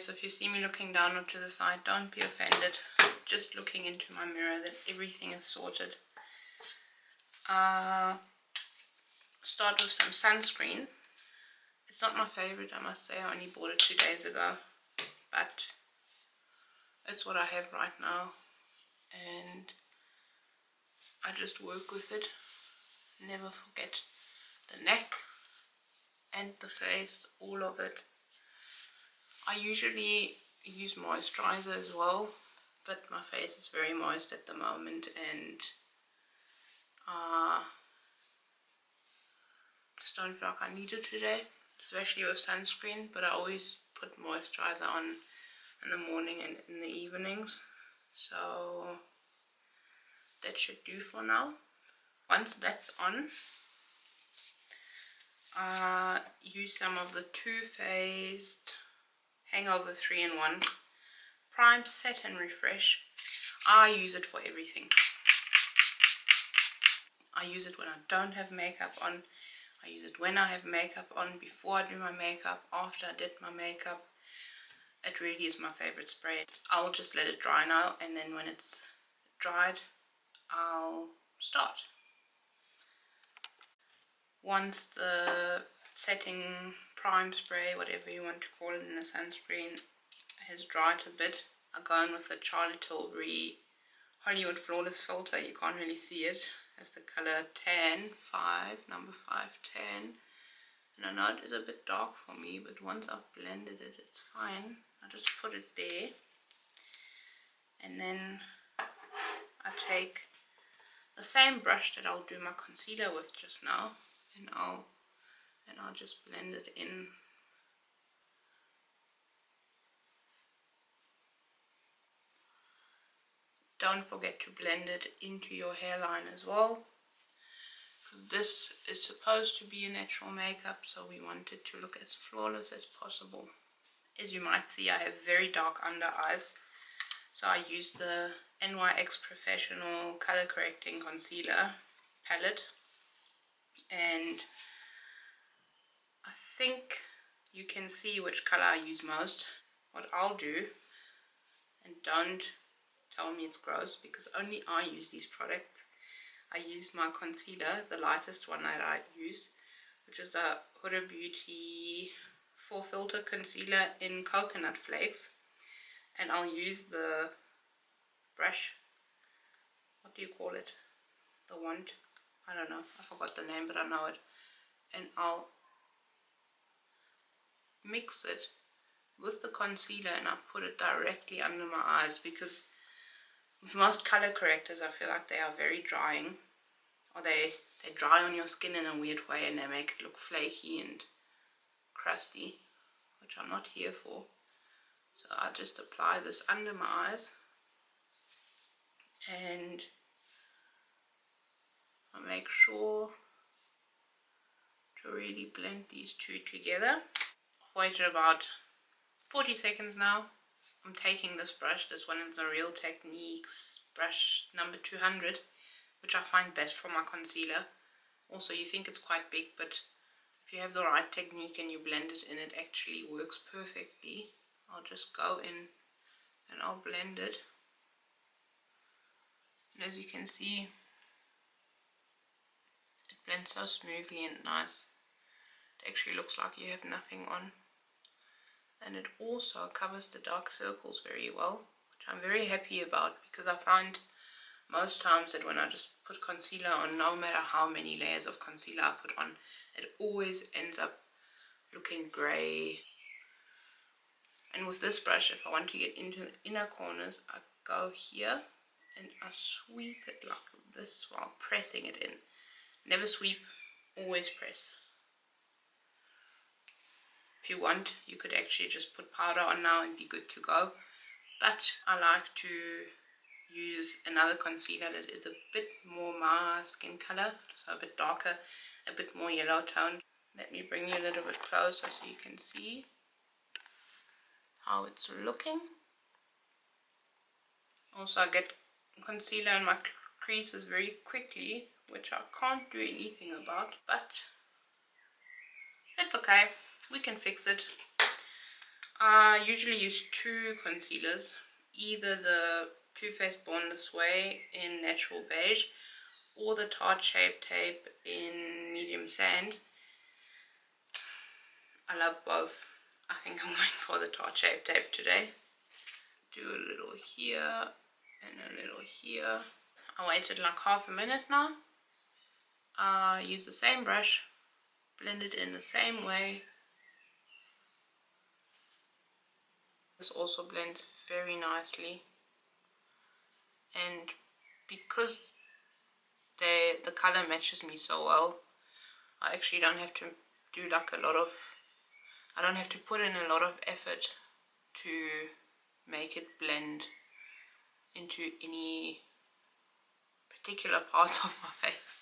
So if you see me looking down or to the side, don't be offended. Just looking into my mirror that everything is sorted. Start with some sunscreen. It's not my favorite, I must say. I only bought it 2 days ago, but it's what I have right now, and I just work with it. Never forget the neck and the face, all of it. I usually use moisturizer as well, but my face is very moist at the moment, and just don't feel like I need it today, especially with sunscreen. But I always put moisturizer on in the morning and in the evenings, so that should do for now. Once that's on, use some of the Too Faced Hangover 3-in-1 Prime, Set and Refresh. I use it for everything. I use it when I don't have makeup on. I use it when I have makeup on, before I do my makeup, after I did my makeup. It really is my favorite spray. I'll just let it dry now, and then when it's dried, I'll start. Once the setting prime spray, whatever you want to call it, in the sunscreen has dried a bit, I go in with the Tilbury Hollywood Flawless filter. You can't really see it. It's the color tan 5, number 5 tan. And I know it is a bit dark for me, but once I've blended it, it's fine. I just put it there, and then I take the same brush that I'll do my concealer with just now, and I'll just blend it in. Don't forget to blend it into your hairline as well, because this is supposed to be a natural makeup, so we want it to look as flawless as possible. As you might see, I have very dark under eyes, so I use the NYX Professional Color Correcting Concealer palette, and I think you can see which color I use most. What I'll do, and don't tell me it's gross, because only I use these products, I use my concealer, the lightest one that I use, which is the Huda Beauty 4 Filter Concealer in Coconut Flakes, and I'll use the brush, what do you call it, the wand, I don't know, I forgot the name, but I know it, and I'll mix it with the concealer and I put it directly under my eyes, because with most color correctors I feel like they are very drying, or they dry on your skin in a weird way and they make it look flaky and crusty, which I'm not here for. So I just apply this under my eyes, and I make sure to really blend these two together. I've waited about 40 seconds now. I'm taking this brush, this one is the Real Techniques brush number 200, which I find best for my concealer. Also, you think it's quite big, but if you have the right technique and you blend it in, it actually works perfectly. I'll just go in and I'll blend it. And as you can see, it blends so smoothly and nice. It actually looks like you have nothing on. And it also covers the dark circles very well, which I'm very happy about, because I find most times that when I just put concealer on, no matter how many layers of concealer I put on, it always ends up looking grey. And with this brush, if I want to get into the inner corners, I go here and I sweep it like this while pressing it in. Never sweep, always press. If you want, you could actually just put powder on now and be good to go. But I like to use another concealer that is a bit more my skin color, so a bit darker, a bit more yellow toned. Let me bring you a little bit closer so you can see how it's looking. Also, I get concealer in my creases very quickly, which I can't do anything about, but it's okay, we can fix it. I usually use two concealers, either the Too Faced Born This Way in Natural Beige or the Tarte Shape Tape in Medium Sand. I love both. I think I'm going for the Tarte Shape Tape today. Do a little here and a little here. I waited like half a minute now. Use the same brush, blend it in the same way. This also blends very nicely, and because the color matches me so well, I actually don't have to do like a lot of, I don't have to put in a lot of effort to make it blend into any particular parts of my face.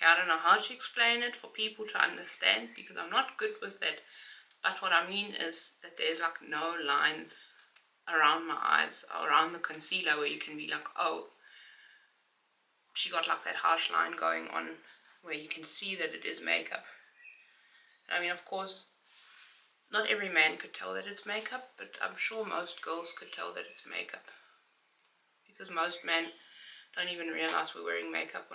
Okay, I don't know how to explain it for people to understand because I'm not good with it, but what I mean is that there's like no lines around my eyes, around the concealer, where you can be like, oh, she got like that harsh line going on where you can see that it is makeup. I mean, of course, not every man could tell that it's makeup, but I'm sure most girls could tell that it's makeup, because most men don't even realize we're wearing makeup.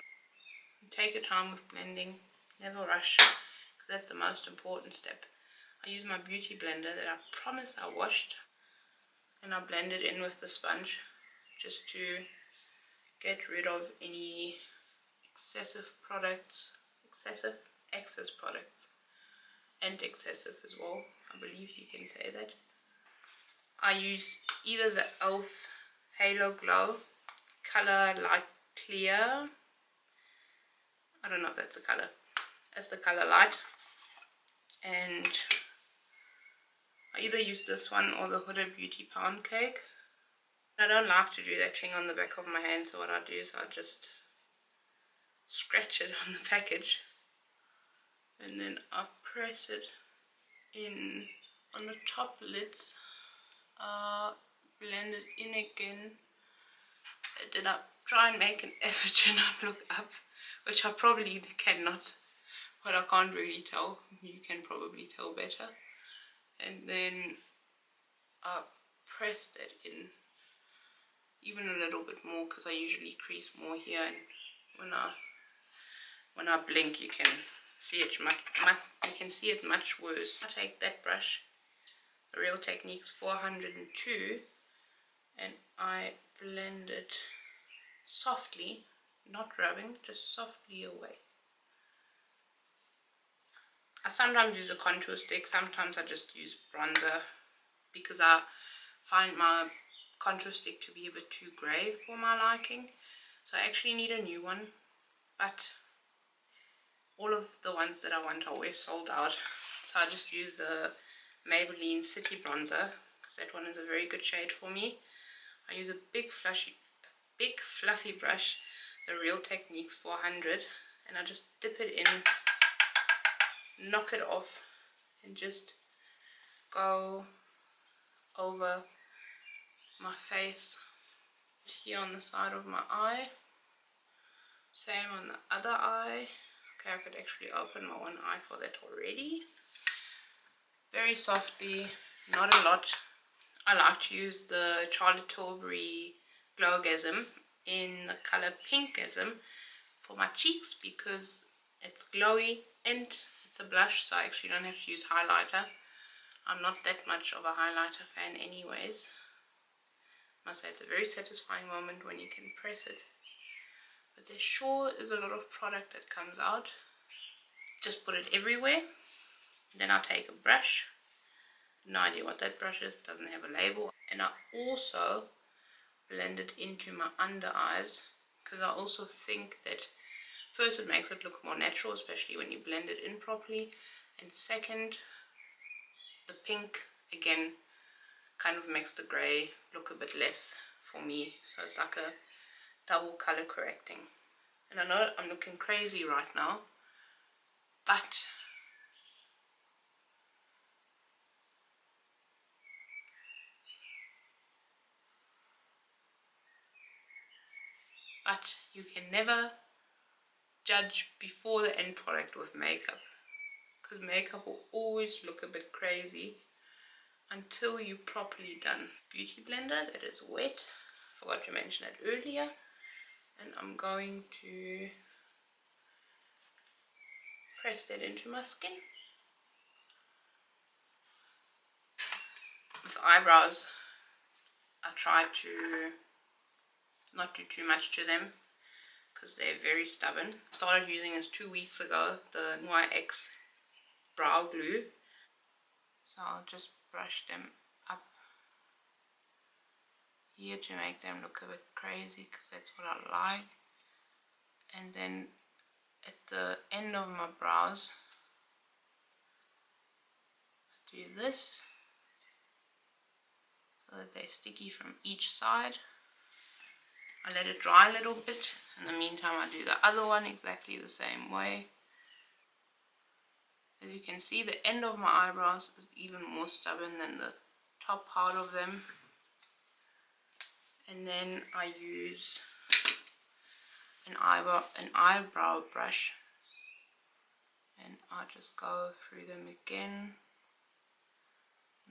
Take your time with blending, never rush, because that's the most important step. I use my beauty blender that I promise I washed, and I blend it in with the sponge just to get rid of any excess products, and excessive as well, I believe you can say that. I use either the e.l.f. Halo Glow color light clear, I don't know if that's the color, that's the color light, and I either use this one or the Huda Beauty Pound Cake. I don't like to do that thing on the back of my hand, so what I do is I just scratch it on the package and then I press it in on the top lids, blend it in again. Then I try and make an effort to not look up, which I probably cannot, but I can't really tell. You can probably tell better. And then I press that in even a little bit more, because I usually crease more here, and when I blink you can see it much worse. I take that brush, the Real Techniques 402, and I blend it softly, not rubbing, just softly away. I sometimes use a contour stick, sometimes I just use bronzer, because I find my contour stick to be a bit too grey for my liking, so I actually need a new one, but all of the ones that I want are always sold out, so I just use the Maybelline City Bronzer, because that one is a very good shade for me. I use a big fluffy brush, the Real Techniques 400, and I just dip it in, knock it off, and just go over my face, here on the side of my eye, same on the other eye. Okay, I could actually open my one eye for that already. Very softly, not a lot. I like to use the Tilbury Glowgasm in the color Pinkgasm for my cheeks, because it's glowy and it's a blush, so I actually don't have to use highlighter. I'm not that much of a highlighter fan anyways. I must say it's a very satisfying moment when you can press it. But there sure is a lot of product that comes out. Just put it everywhere. Then I take a brush. No idea what that brush is, doesn't have a label. And I also blend it into my under eyes, because I also think that first it makes it look more natural, especially when you blend it in properly. And second, the pink again kind of makes the grey look a bit less for me, so it's like a double color correcting. And I know I'm looking crazy right now, but you can never judge before the end product with makeup, because makeup will always look a bit crazy until you've properly done beauty blender that is wet. Forgot to mention that earlier. And I'm going to press that into my skin. With eyebrows, I try to not do too much to them because they're very stubborn. I started using this 2 weeks ago, the NYX brow glue. So I'll just brush them up here to make them look a bit crazy because that's what I like. And then at the end of my brows, I do this so that they're sticky from each side. I let it dry a little bit. In the meantime, I do the other one exactly the same way. As you can see, the end of my eyebrows is even more stubborn than the top part of them. And then I use an eyebrow brush, and I just go through them again.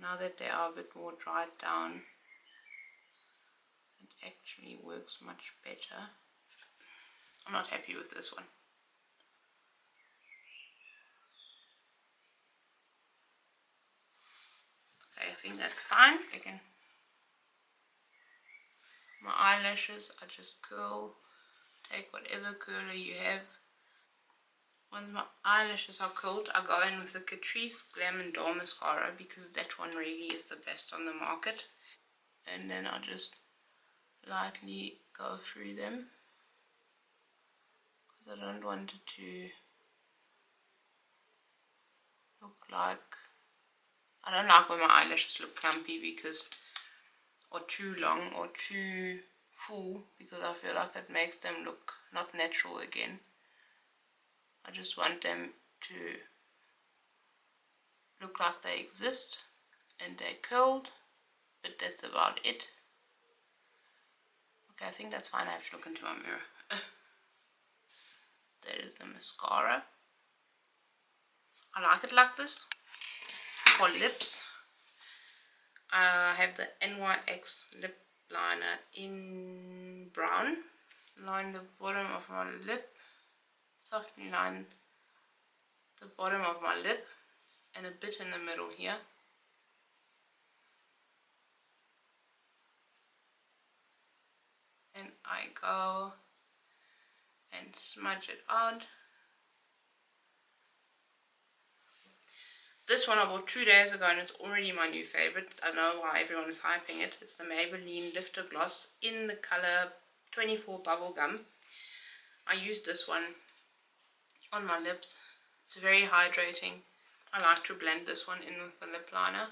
Now that they are a bit more dried down, it actually works much better. I'm not happy with this one. Okay, I think that's fine. Again, my eyelashes, I just curl. Take whatever curler you have. Once my eyelashes are curled, I go in with the Catrice Glam and Doll Mascara because that one really is the best on the market. And then I just lightly go through them because I don't want it to look like, I don't like when my eyelashes look clumpy because, or too long or too full, because I feel like it makes them look not natural again. I just want them to look like they exist and they're curled, but that's about it. Okay, I think that's fine. I have to look into my mirror. That is the mascara. I like it like this. For lips, I have the NYX lip liner in brown. Line the bottom of my lip, softly line the bottom of my lip and a bit in the middle here. And I go and smudge it out. This one I bought 2 days ago and it's already my new favorite. I know why everyone is hyping it. It's the Maybelline Lifter Gloss in the color 24 Bubblegum. I used this one on my lips. It's very hydrating. I like to blend this one in with the lip liner.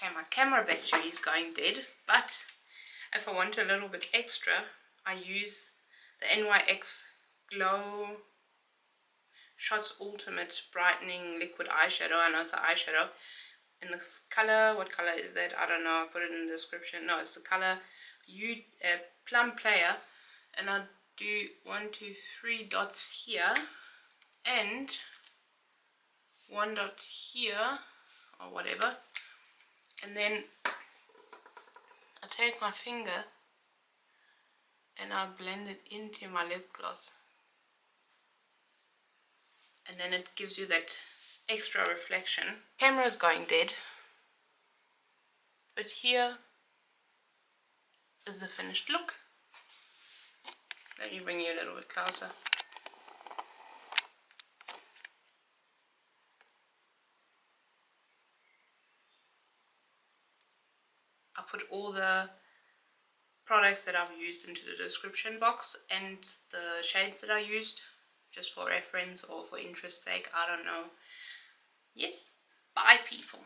Okay, my camera battery is going dead, but if I want a little bit extra, I use the NYX Glow Shots Ultimate Brightening Liquid Eyeshadow. I know it's an eyeshadow. In the color, what color is that? I don't know. I put it in the description. No, it's the color Plum Player. And I do 1, 2, 3 dots here and 1 dot here or whatever. And then I take my finger and I blend it into my lip gloss. And then it gives you that extra reflection. Camera's going dead, but here is the finished look. Let me bring you a little bit closer. I put all the products that I've used into the description box and the shades that I used, just for reference or for interest's sake, I don't know. Yes, bye people.